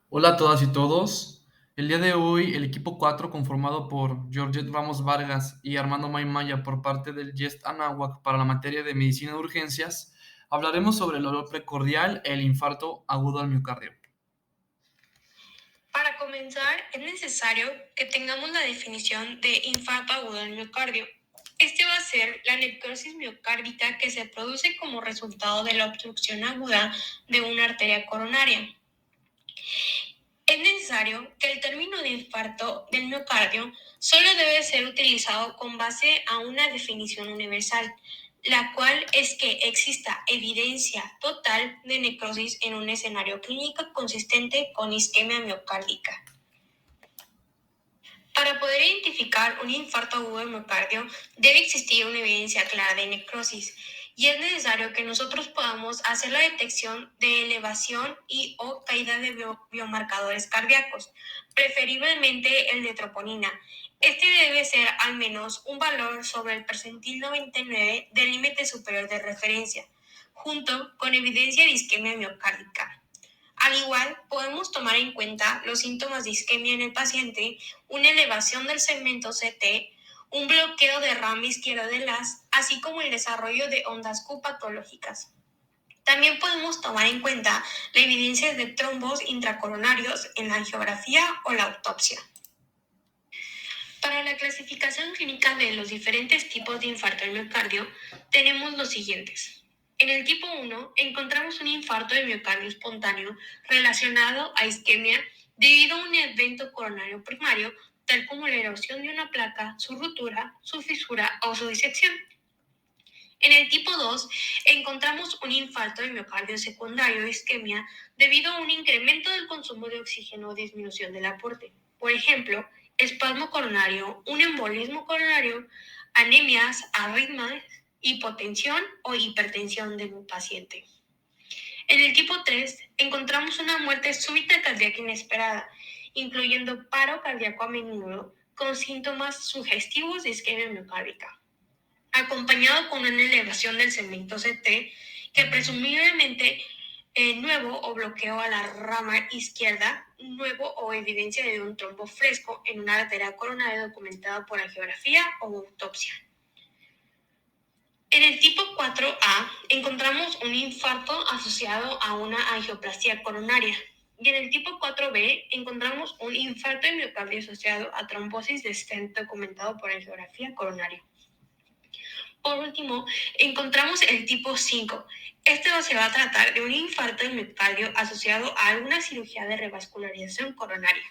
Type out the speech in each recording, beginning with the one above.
Hola a todas y todos. El día de hoy, el equipo 4, conformado por Georgette Ramos Vargas y Armando Maimaya por parte del YEST Anáhuac para la materia de medicina de urgencias, hablaremos sobre el dolor precordial e el infarto agudo al miocardio. Para comenzar, es necesario que tengamos la definición de infarto agudo del miocardio. Este va a ser la necrosis miocárdica que se produce como resultado de la obstrucción aguda de una arteria coronaria. Es necesario que el término de infarto del miocardio solo debe ser utilizado con base a una definición universal, la cual es que exista evidencia total de necrosis en un escenario clínico consistente con isquemia miocárdica. Para poder identificar un infarto agudo del miocardio, debe existir una evidencia clara de necrosis y es necesario que nosotros podamos hacer la detección de elevación y o caída de biomarcadores cardíacos, preferiblemente el de troponina. Este debe ser al menos un valor sobre el percentil 99 del límite superior de referencia, junto con evidencia de isquemia miocárdica. Al igual, podemos tomar en cuenta los síntomas de isquemia en el paciente, una elevación del segmento CT, un bloqueo de rama izquierda del haz, así como el desarrollo de ondas Q patológicas. También podemos tomar en cuenta la evidencia de trombos intracoronarios en la angiografía o la autopsia. Para la clasificación clínica de los diferentes tipos de infarto al miocardio, tenemos los siguientes. En el tipo 1 encontramos un infarto de miocardio espontáneo relacionado a isquemia debido a un evento coronario primario, tal como la erosión de una placa, su ruptura, su fisura o su disección. En el tipo 2 encontramos un infarto de miocardio secundario de isquemia debido a un incremento del consumo de oxígeno o disminución del aporte. Por ejemplo, espasmo coronario, un embolismo coronario, anemias, arritmias, hipotensión o hipertensión de un paciente. En el tipo 3 encontramos una muerte súbita cardíaca inesperada, incluyendo paro cardíaco a menudo con síntomas sugestivos de isquemia miocárdica, acompañado con una elevación del segmento CT que presumiblemente nuevo o bloqueo a la rama izquierda, nuevo o evidencia de un trombo fresco en una arteria coronaria documentada por angiografía o autopsia. En el tipo 4A encontramos un infarto asociado a una angioplastia coronaria. Y en el tipo 4B encontramos un infarto de miocardio asociado a trombosis de stent documentado por angiografía coronaria. Por último, encontramos el tipo 5. Este se va a tratar de un infarto de miocardio asociado a alguna cirugía de revascularización coronaria.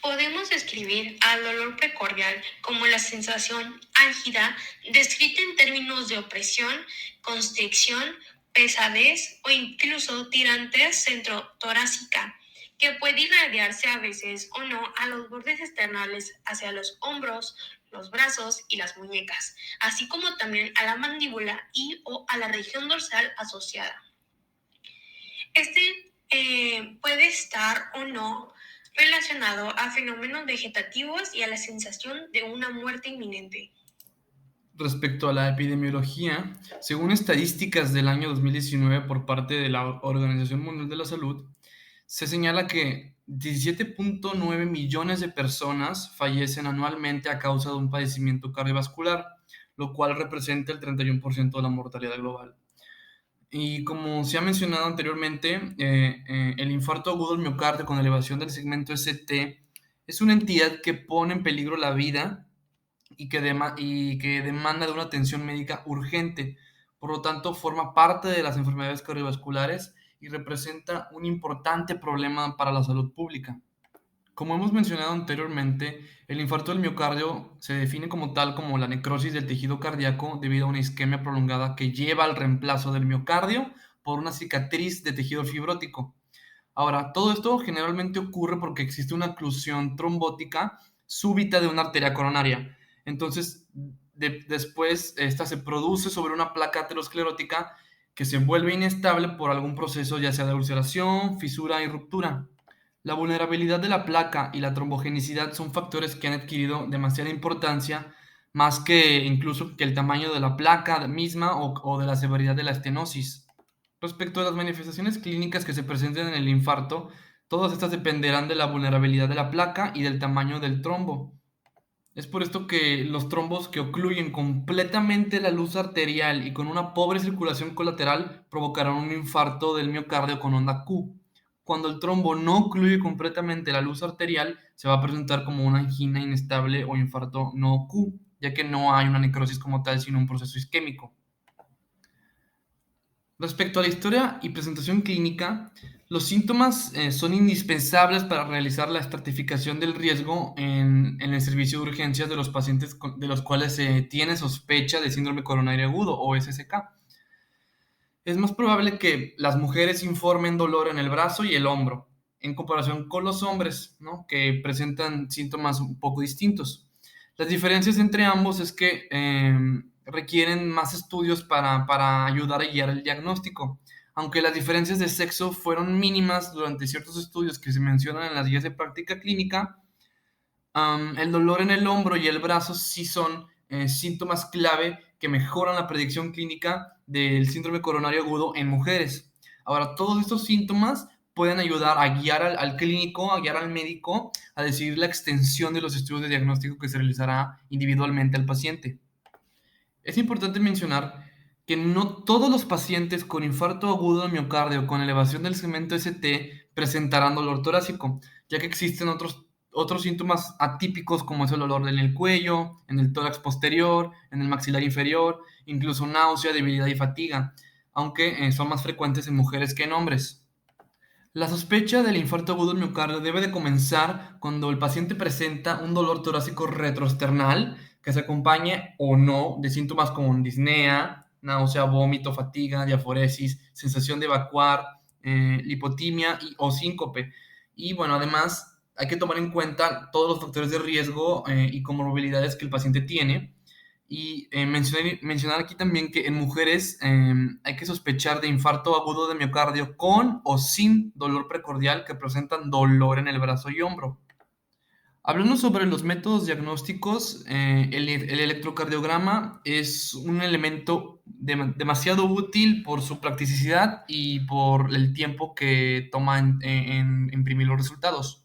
Podemos describir al dolor precordial como la sensación álgida descrita en términos de opresión, constricción, pesadez o incluso tirantez centrotorácica, que puede irradiarse a veces o no a los bordes externales hacia los hombros, los brazos y las muñecas, así como también a la mandíbula y o a la región dorsal asociada. Puede estar o no relacionado a fenómenos vegetativos y a la sensación de una muerte inminente. Respecto a la epidemiología, según estadísticas del año 2019 por parte de la Organización Mundial de la Salud, se señala que 17.9 millones de personas fallecen anualmente a causa de un padecimiento cardiovascular, lo cual representa el 31% de la mortalidad global. Y como se ha mencionado anteriormente, el infarto agudo del miocardio con elevación del segmento ST es una entidad que pone en peligro la vida y que demanda de una atención médica urgente. Por lo tanto, forma parte de las enfermedades cardiovasculares y representa un importante problema para la salud pública. Como hemos mencionado anteriormente, el infarto del miocardio se define como tal como la necrosis del tejido cardíaco debido a una isquemia prolongada que lleva al reemplazo del miocardio por una cicatriz de tejido fibrótico. Ahora, todo esto generalmente ocurre porque existe una oclusión trombótica súbita de una arteria coronaria. Entonces, después, esta se produce sobre una placa aterosclerótica que se vuelve inestable por algún proceso, ya sea de ulceración, fisura y ruptura. La vulnerabilidad de la placa y la trombogenicidad son factores que han adquirido demasiada importancia, más que incluso que el tamaño de la placa misma o de la severidad de la estenosis. Respecto a las manifestaciones clínicas que se presenten en el infarto, todas estas dependerán de la vulnerabilidad de la placa y del tamaño del trombo. Es por esto que los trombos que ocluyen completamente la luz arterial y con una pobre circulación colateral provocarán un infarto del miocardio con onda Q. Cuando el trombo no ocluye completamente la luz arterial, se va a presentar como una angina inestable o infarto no Q, ya que no hay una necrosis como tal, sino un proceso isquémico. Respecto a la historia y presentación clínica, los síntomas son indispensables para realizar la estratificación del riesgo en el servicio de urgencias de los pacientes de los cuales se tiene sospecha de síndrome coronario agudo o SSK. Es más probable que las mujeres informen dolor en el brazo y el hombro, en comparación con los hombres, ¿no?, que presentan síntomas un poco distintos. Las diferencias entre ambos es que requieren más estudios para ayudar a guiar el diagnóstico. Aunque las diferencias de sexo fueron mínimas durante ciertos estudios que se mencionan en las guías de práctica clínica, el dolor en el hombro y el brazo sí son síntomas clave que mejoran la predicción clínica del síndrome coronario agudo en mujeres. Ahora, todos estos síntomas pueden ayudar a guiar al clínico, a guiar al médico, a decidir la extensión de los estudios de diagnóstico que se realizará individualmente al paciente. Es importante mencionar que no todos los pacientes con infarto agudo de miocardio con elevación del segmento ST presentarán dolor torácico, ya que existen otros síntomas atípicos como es el dolor en el cuello, en el tórax posterior, en el maxilar inferior, incluso náusea, debilidad y fatiga, aunque son más frecuentes en mujeres que en hombres. La sospecha del infarto agudo del miocardio debe de comenzar cuando el paciente presenta un dolor torácico retroesternal que se acompañe o no de síntomas como disnea, náusea, vómito, fatiga, diaforesis, sensación de evacuar, lipotimia o síncope. Y bueno, además hay que tomar en cuenta todos los factores de riesgo y comorbilidades que el paciente tiene. Y mencionar aquí también que en mujeres hay que sospechar de infarto agudo de miocardio con o sin dolor precordial que presentan dolor en el brazo y hombro. Hablando sobre los métodos diagnósticos, el electrocardiograma es un elemento demasiado útil por su practicidad y por el tiempo que toma en imprimir los resultados.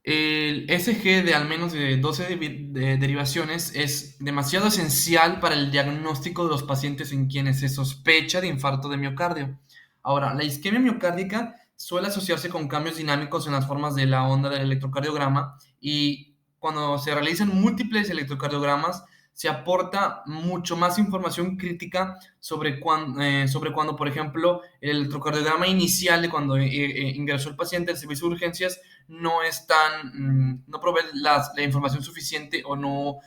El SG de al menos de 12 derivaciones es demasiado esencial para el diagnóstico de los pacientes en quienes se sospecha de infarto de miocardio. Ahora, la isquemia miocárdica suele asociarse con cambios dinámicos en las formas de la onda del electrocardiograma y cuando se realizan múltiples electrocardiogramas se aporta mucho más información crítica sobre cuando, por ejemplo, el electrocardiograma inicial de cuando ingresó el paciente al servicio de urgencias no provee la información suficiente o no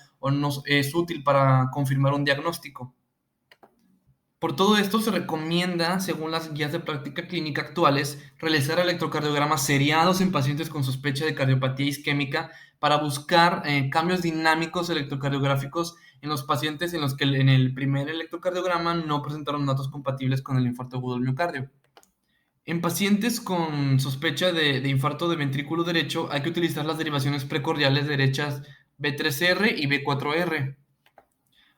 es útil para confirmar un diagnóstico. Por todo esto se recomienda, según las guías de práctica clínica actuales, realizar electrocardiogramas seriados en pacientes con sospecha de cardiopatía isquémica para buscar cambios dinámicos electrocardiográficos en los pacientes en los que en el primer electrocardiograma no presentaron datos compatibles con el infarto agudo del miocardio. En pacientes con sospecha de infarto de ventrículo derecho hay que utilizar las derivaciones precordiales derechas B3R y B4R.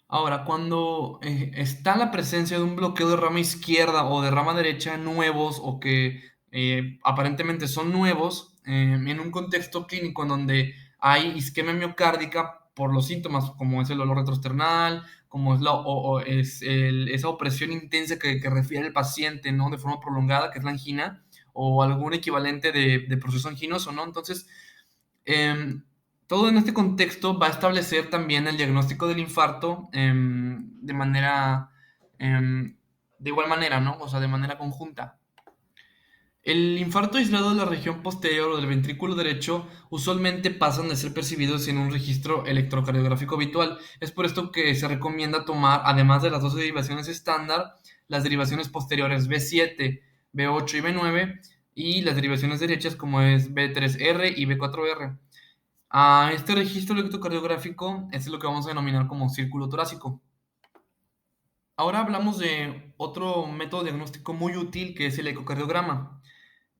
Ahora, cuando está la presencia de un bloqueo de rama izquierda o de rama derecha nuevos o que aparentemente son nuevos, en un contexto clínico en donde hay isquemia miocárdica por los síntomas como es el dolor retroesternal, como es esa opresión intensa que refiere el paciente, ¿no?, de forma prolongada, que es la angina, o algún equivalente de proceso anginoso, ¿no? Entonces, em, todo en este contexto va a establecer también el diagnóstico del infarto de igual manera, ¿no? O sea, de manera conjunta. El infarto aislado de la región posterior o del ventrículo derecho usualmente pasan de ser percibidos en un registro electrocardiográfico habitual. Es por esto que se recomienda tomar, además de las 12 derivaciones estándar, las derivaciones posteriores B7, B8 y B9 y las derivaciones derechas como es B3R y B4R. A este registro electrocardiográfico es lo que vamos a denominar como círculo torácico. Ahora hablamos de otro método diagnóstico muy útil que es el ecocardiograma.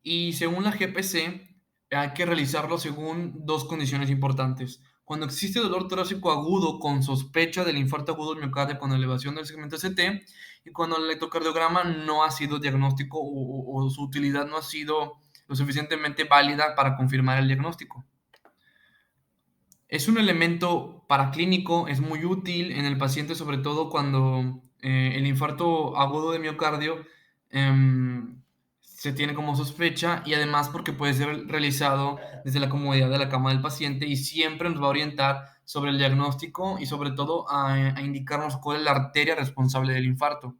Y según la GPC, hay que realizarlo según dos condiciones importantes. Cuando existe dolor torácico agudo con sospecha del infarto agudo del miocardio con elevación del segmento ST y cuando el electrocardiograma no ha sido diagnóstico o su utilidad no ha sido lo suficientemente válida para confirmar el diagnóstico. Es un elemento paraclínico, es muy útil en el paciente, sobre todo cuando el infarto agudo de miocardio se tiene como sospecha y además porque puede ser realizado desde la comodidad de la cama del paciente y siempre nos va a orientar sobre el diagnóstico y sobre todo a indicarnos cuál es la arteria responsable del infarto.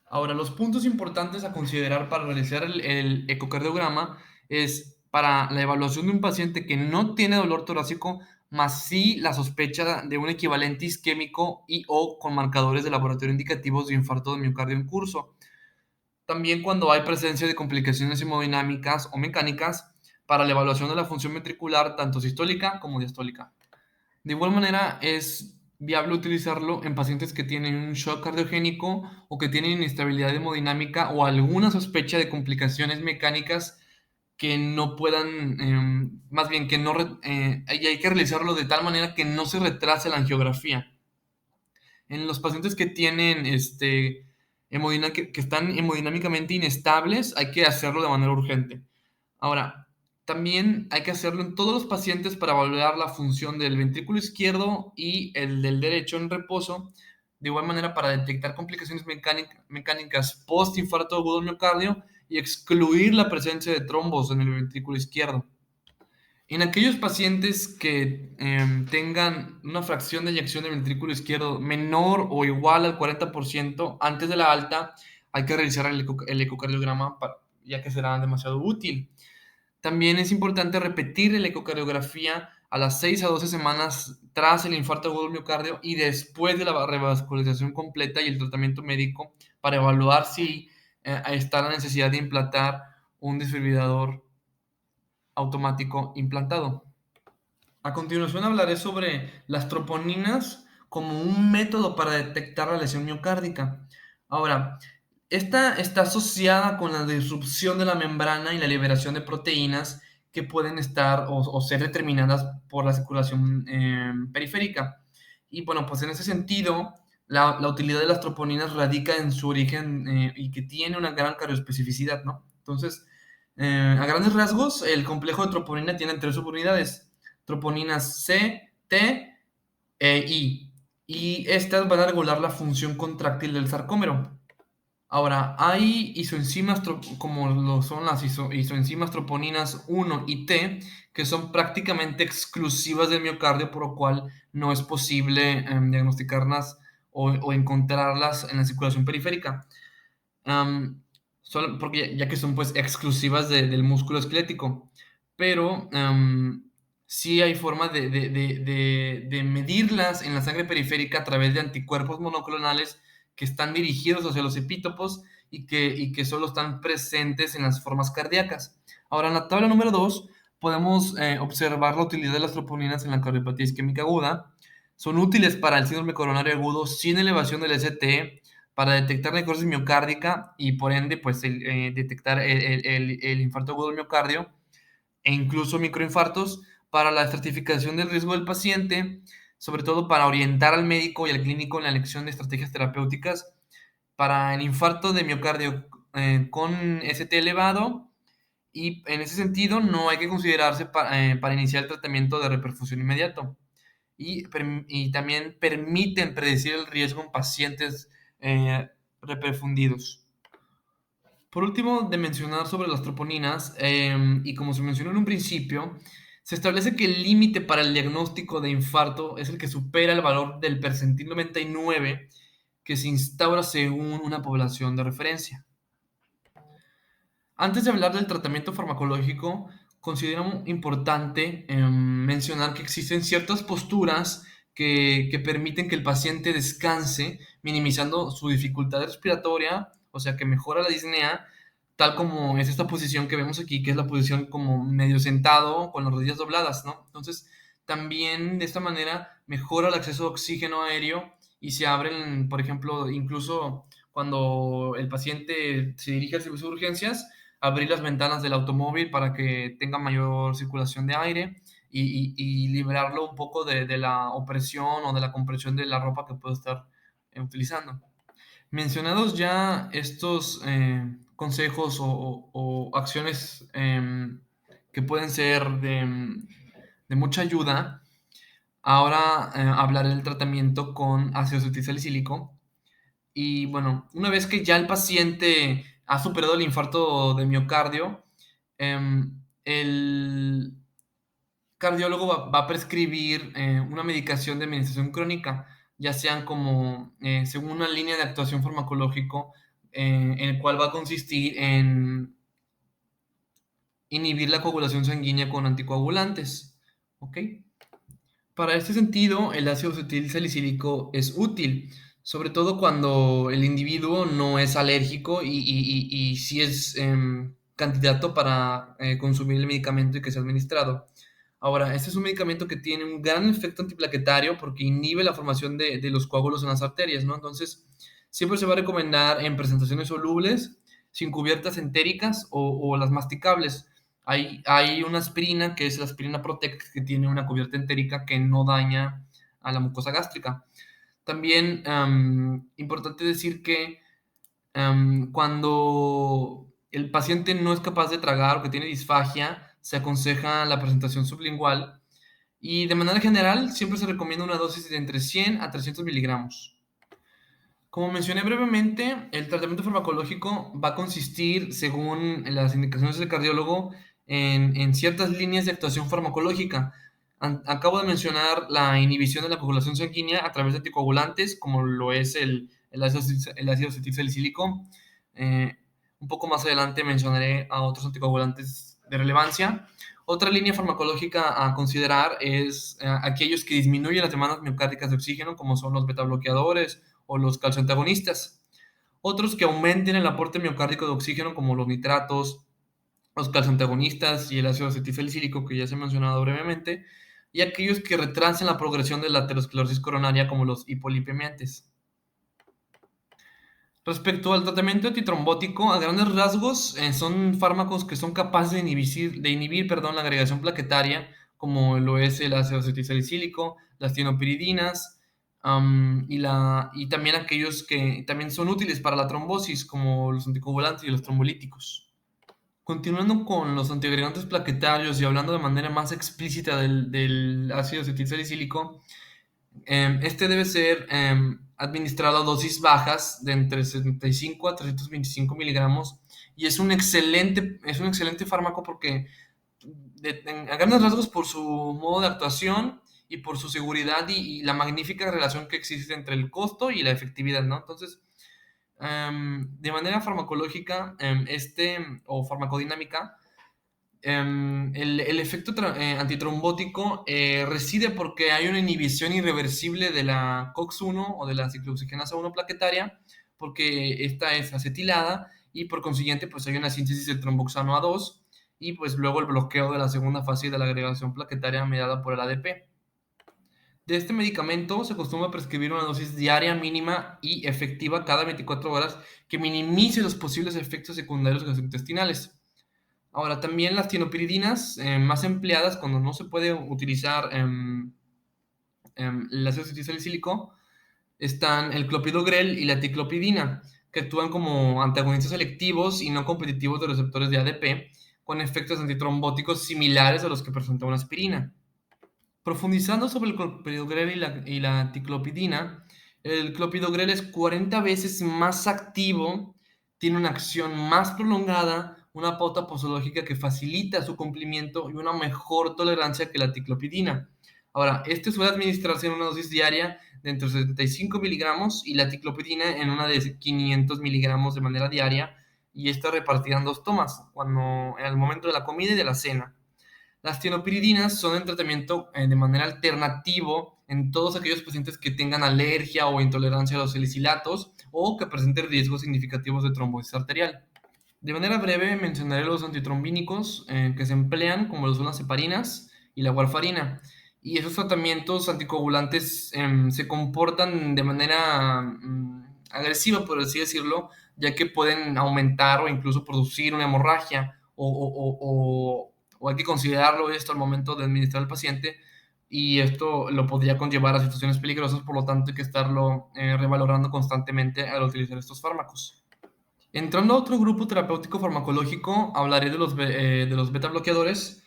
Ahora, los puntos importantes a considerar para realizar el ecocardiograma es para la evaluación de un paciente que no tiene dolor torácico, más sí la sospecha de un equivalente isquémico y o con marcadores de laboratorio indicativos de infarto de miocardio en curso. También cuando hay presencia de complicaciones hemodinámicas o mecánicas para la evaluación de la función ventricular, tanto sistólica como diastólica. De igual manera, es viable utilizarlo en pacientes que tienen un shock cardiogénico o que tienen inestabilidad hemodinámica o alguna sospecha de complicaciones mecánicas que no puedan, más bien que no, y hay que realizarlo de tal manera que no se retrase la angiografía. En los pacientes que tienen que están hemodinámicamente inestables, hay que hacerlo de manera urgente. Ahora, también hay que hacerlo en todos los pacientes para evaluar la función del ventrículo izquierdo y el del derecho en reposo, de igual manera para detectar complicaciones mecánicas post-infarto agudo del miocardio y excluir la presencia de trombos en el ventrículo izquierdo. En aquellos pacientes que tengan una fracción de eyección del ventrículo izquierdo menor o igual al 40% antes de la alta, hay que realizar el ecocardiograma ya que será demasiado útil. También es importante repetir la ecocardiografía a las 6 a 12 semanas tras el infarto agudo del miocardio y después de la revascularización completa y el tratamiento médico para evaluar si está la necesidad de implantar un desfibrilador automático implantado. A continuación hablaré sobre las troponinas como un método para detectar la lesión miocárdica. Ahora, esta está asociada con la disrupción de la membrana y la liberación de proteínas que pueden estar o ser determinadas por la circulación periférica. Y bueno, pues en ese sentido, la utilidad de las troponinas radica en su origen y que tiene una gran carioespecificidad, ¿no? Entonces, a grandes rasgos, el complejo de troponina tiene tres subunidades: troponinas C, T e I. Y estas van a regular la función contráctil del sarcómero. Ahora, hay isoenzimas como lo son las isoenzimas troponinas 1 y T, que son prácticamente exclusivas del miocardio, por lo cual no es posible diagnosticarlas o encontrarlas en la circulación periférica. Solo porque ya que son pues exclusivas del músculo esquelético. Pero sí hay forma de medirlas en la sangre periférica a través de anticuerpos monoclonales que están dirigidos hacia los epítopos y que solo están presentes en las formas cardíacas. Ahora, en la tabla número 2 podemos observar la utilidad de las troponinas en la cardiopatía isquémica aguda. Son útiles para el síndrome coronario agudo sin elevación del ST, para detectar necrosis miocárdica y por ende pues detectar el infarto agudo del miocardio e incluso microinfartos, para la estratificación del riesgo del paciente, sobre todo para orientar al médico y al clínico en la elección de estrategias terapéuticas para el infarto de miocardio con ST elevado, y en ese sentido no hay que considerarse para iniciar el tratamiento de reperfusión inmediato. Y también permiten predecir el riesgo en pacientes reperfundidos. Por último, de mencionar sobre las troponinas, y como se mencionó en un principio, se establece que el límite para el diagnóstico de infarto es el que supera el valor del percentil 99 que se instaura según una población de referencia. Antes de hablar del tratamiento farmacológico, considero importante mencionar que existen ciertas posturas que permiten que el paciente descanse, minimizando su dificultad respiratoria, o sea que mejora la disnea, tal como es esta posición que vemos aquí, que es la posición como medio sentado con las rodillas dobladas, ¿no? Entonces, también de esta manera mejora el acceso de oxígeno aéreo y se abren, por ejemplo, incluso cuando el paciente se dirige al servicio de urgencias, abrir las ventanas del automóvil para que tenga mayor circulación de aire y liberarlo un poco de la opresión o de la compresión de la ropa que puede estar utilizando. Mencionados ya estos consejos o acciones que pueden ser de mucha ayuda, ahora hablaré del tratamiento con ácido acetilsalicílico. Y bueno, una vez que ya el paciente ha superado el infarto de miocardio, el cardiólogo va a prescribir una medicación de administración crónica, ya sean como según una línea de actuación farmacológico, en el cual va a consistir en inhibir la coagulación sanguínea con anticoagulantes. ¿Ok? Para este sentido, el ácido acetilsalicílico es útil, sobre todo cuando el individuo no es alérgico y sí es candidato para consumir el medicamento y que sea administrado. Ahora, este es un medicamento que tiene un gran efecto antiplaquetario porque inhibe la formación de los coágulos en las arterias, ¿no? Entonces, siempre se va a recomendar en presentaciones solubles, sin cubiertas entéricas o las masticables. Hay una aspirina, que es la aspirina Protect, que tiene una cubierta entérica que no daña a la mucosa gástrica. También, importante decir que cuando el paciente no es capaz de tragar o que tiene disfagia, se aconseja la presentación sublingual y de manera general siempre se recomienda una dosis de entre 100 a 300 miligramos. Como mencioné brevemente, el tratamiento farmacológico va a consistir, según las indicaciones del cardiólogo, en ciertas líneas de actuación farmacológica. Acabo de mencionar la inhibición de la coagulación sanguínea a través de anticoagulantes, como lo es el ácido acetilsalicílico. Eh, un poco más adelante mencionaré a otros anticoagulantes de relevancia. Otra línea farmacológica a considerar es aquellos que disminuyen las demandas miocárdicas de oxígeno, como son los betabloqueadores o los calcioantagonistas. Otros que aumenten el aporte miocárdico de oxígeno, como los nitratos, los calcioantagonistas y el ácido acetilsalicílico, que ya se ha mencionado brevemente, y aquellos que retrasen la progresión de la aterosclerosis coronaria, como los hipolipemiantes. Respecto al tratamiento antitrombótico, a grandes rasgos, son fármacos que son capaces de inhibir la agregación plaquetaria, como lo es el ácido acetilsalicílico, las tienopiridinas, y también aquellos que también son útiles para la trombosis, como los anticoagulantes y los trombolíticos. Continuando con los antiagregantes plaquetarios y hablando de manera más explícita del ácido acetilsalicílico, este debe ser administrado a dosis bajas de entre 75 a 325 miligramos y es un excelente fármaco porque a grandes rasgos por su modo de actuación y por su seguridad y la magnífica relación que existe entre el costo y la efectividad, ¿no? Entonces, de manera farmacológica o farmacodinámica, el efecto antitrombótico reside porque hay una inhibición irreversible de la COX-1 o de la ciclooxigenasa 1 plaquetaria, porque esta es acetilada y por consiguiente pues hay una síntesis de tromboxano A2 y pues luego el bloqueo de la segunda fase de la agregación plaquetaria mediada por el ADP. De este medicamento se acostumbra a prescribir una dosis diaria mínima y efectiva cada 24 horas que minimice los posibles efectos secundarios gastrointestinales. Ahora, también las tienopiridinas más empleadas cuando no se puede utilizar el ácido acetilsalicílico están el clopidogrel y la ticlopidina, que actúan como antagonistas selectivos y no competitivos de receptores de ADP, con efectos antitrombóticos similares a los que presenta una aspirina. Profundizando sobre el clopidogrel y la ticlopidina, el clopidogrel es 40 veces más activo, tiene una acción más prolongada, una pauta posológica que facilita su cumplimiento y una mejor tolerancia que la ticlopidina. Ahora, este suele administrarse en una dosis diaria de entre 75 miligramos y la ticlopidina en una de 500 miligramos de manera diaria, y esta repartida en 2 tomas, en el momento de la comida y de la cena. Las tienopiridinas son en tratamiento de manera alternativo en todos aquellos pacientes que tengan alergia o intolerancia a los salicilatos o que presenten riesgos significativos de trombosis arterial. De manera breve mencionaré los antitrombínicos que se emplean, como lo son las heparinas y la warfarina. Y esos tratamientos anticoagulantes se comportan de manera agresiva, por así decirlo, ya que pueden aumentar o incluso producir una hemorragia o hay que considerarlo esto al momento de administrar al paciente, y esto lo podría conllevar a situaciones peligrosas, por lo tanto hay que estarlo revalorando constantemente al utilizar estos fármacos. Entrando a otro grupo terapéutico farmacológico, hablaré de los beta bloqueadores.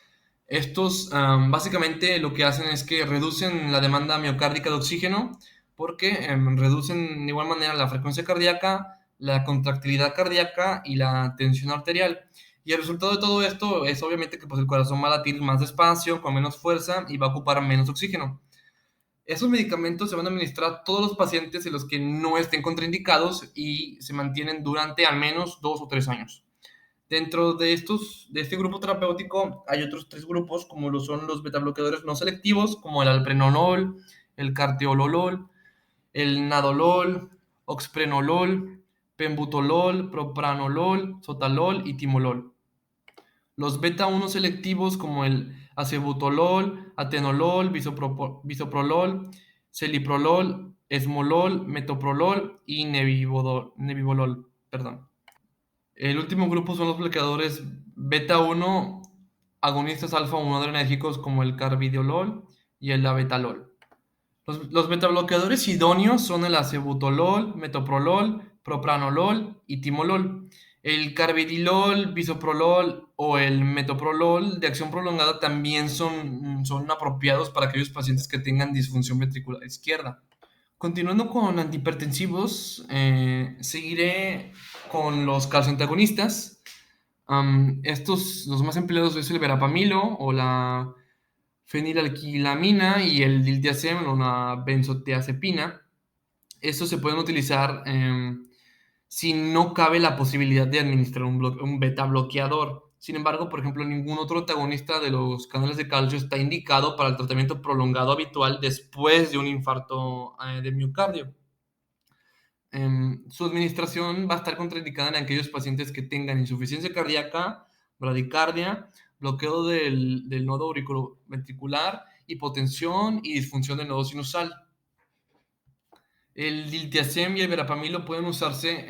Estos básicamente lo que hacen es que reducen la demanda miocárdica de oxígeno porque reducen de igual manera la frecuencia cardíaca, la contractilidad cardíaca y la tensión arterial. Y el resultado de todo esto es obviamente que pues, el corazón va a latir más despacio, con menos fuerza y va a ocupar menos oxígeno. Esos medicamentos se van a administrar a todos los pacientes en los que no estén contraindicados y se mantienen durante al menos 2 o 3 años. Dentro de este grupo terapéutico hay otros 3 grupos, como lo son los betabloqueadores no selectivos, como el alprenolol, el carteololol, el nadolol, oxprenolol, pembutolol, propranolol, sotalol y timolol. Los beta-1 selectivos como el acebutolol, atenolol, bisoprolol, celiprolol, esmolol, metoprolol y nebivolol. Perdón. El último grupo son los bloqueadores beta-1 agonistas alfa-1 adrenérgicos como el carbidiolol y el abetalol. Los betabloqueadores idóneos son el acebutolol, metoprolol, propranolol y timolol. El carbidilol, bisoprolol o el metoprolol de acción prolongada también son apropiados para aquellos pacientes que tengan disfunción ventricular izquierda. Continuando con antihipertensivos, seguiré con los calcioantagonistas. Los más empleados es el verapamilo o la fenilalquilamina y el diltiazem o la benzotiazepina. Estos se pueden utilizar si no cabe la posibilidad de administrar un beta bloqueador. Sin embargo, por ejemplo, ningún otro antagonista de los canales de calcio está indicado para el tratamiento prolongado habitual después de un infarto de miocardio. Su administración va a estar contraindicada en aquellos pacientes que tengan insuficiencia cardíaca, bradicardia, bloqueo del nodo auriculoventricular, hipotensión y disfunción del nodo sinusal. El diltiazem y el verapamilo pueden usarse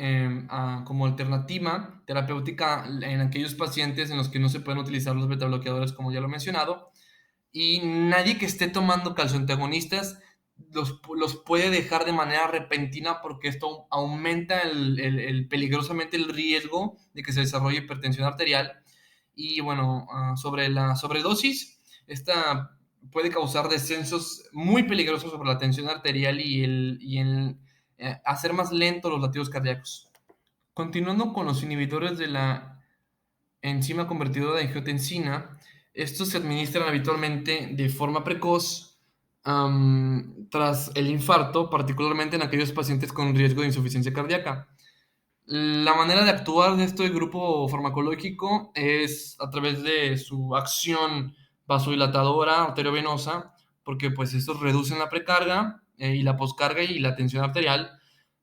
como alternativa terapéutica en aquellos pacientes en los que no se pueden utilizar los betabloqueadores, como ya lo he mencionado, y nadie que esté tomando calcioantagonistas los puede dejar de manera repentina porque esto aumenta peligrosamente el riesgo de que se desarrolle hipertensión arterial. Y bueno, sobre la sobredosis, esta puede causar descensos muy peligrosos sobre la tensión arterial y hacer más lentos los latidos cardíacos. Continuando con los inhibidores de la enzima convertidora de angiotensina, estos se administran habitualmente de forma precoz tras el infarto, particularmente en aquellos pacientes con riesgo de insuficiencia cardíaca. La manera de actuar de este grupo farmacológico es a través de su acción vasodilatadora arteriovenosa, porque pues estos reducen la precarga y la poscarga y la tensión arterial,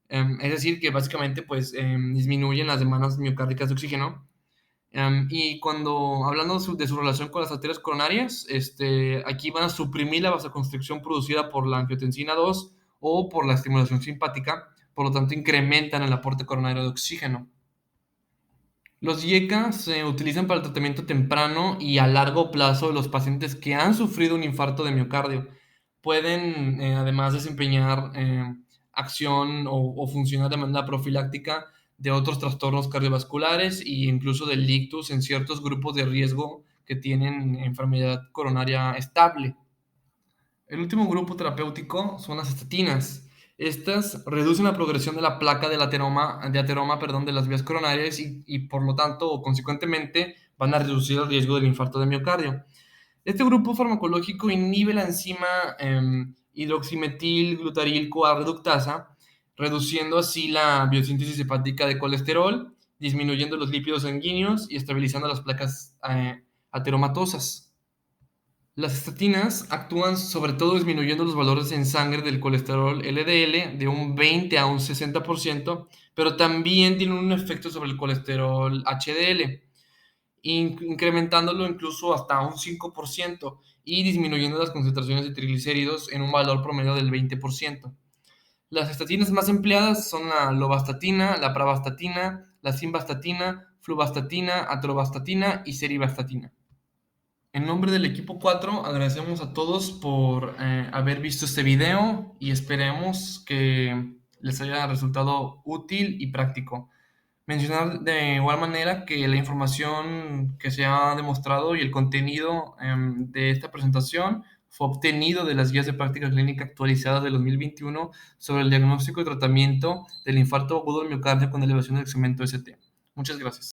es decir, que básicamente pues disminuyen las demandas miocárdicas de oxígeno. Y hablando de su relación con las arterias coronarias, aquí van a suprimir la vasoconstricción producida por la angiotensina 2 o por la estimulación simpática, por lo tanto incrementan el aporte coronario de oxígeno. Los IECA se utilizan para el tratamiento temprano y a largo plazo de los pacientes que han sufrido un infarto de miocardio. Pueden además desempeñar acción o funcionar de manera profiláctica de otros trastornos cardiovasculares e incluso del ictus en ciertos grupos de riesgo que tienen enfermedad coronaria estable. El último grupo terapéutico son las estatinas. Estas reducen la progresión de la placa del ateroma, de las vías coronarias y por lo tanto o consecuentemente van a reducir el riesgo del infarto de miocardio. Este grupo farmacológico inhibe la enzima hidroximetil-glutaril-CoA reductasa, reduciendo así la biosíntesis hepática de colesterol, disminuyendo los lípidos sanguíneos y estabilizando las placas ateromatosas. Las estatinas actúan sobre todo disminuyendo los valores en sangre del colesterol LDL de un 20 a un 60%, pero también tienen un efecto sobre el colesterol HDL, incrementándolo incluso hasta un 5% y disminuyendo las concentraciones de triglicéridos en un valor promedio del 20%. Las estatinas más empleadas son la lovastatina, la pravastatina, la simvastatina, fluvastatina, atorvastatina y serivastatina. En nombre del equipo 4, agradecemos a todos por haber visto este video y esperemos que les haya resultado útil y práctico. Mencionar de igual manera que la información que se ha demostrado y el contenido de esta presentación fue obtenido de las guías de práctica clínica actualizadas de 2021 sobre el diagnóstico y tratamiento del infarto agudo del miocardio con elevación del segmento ST. Muchas gracias.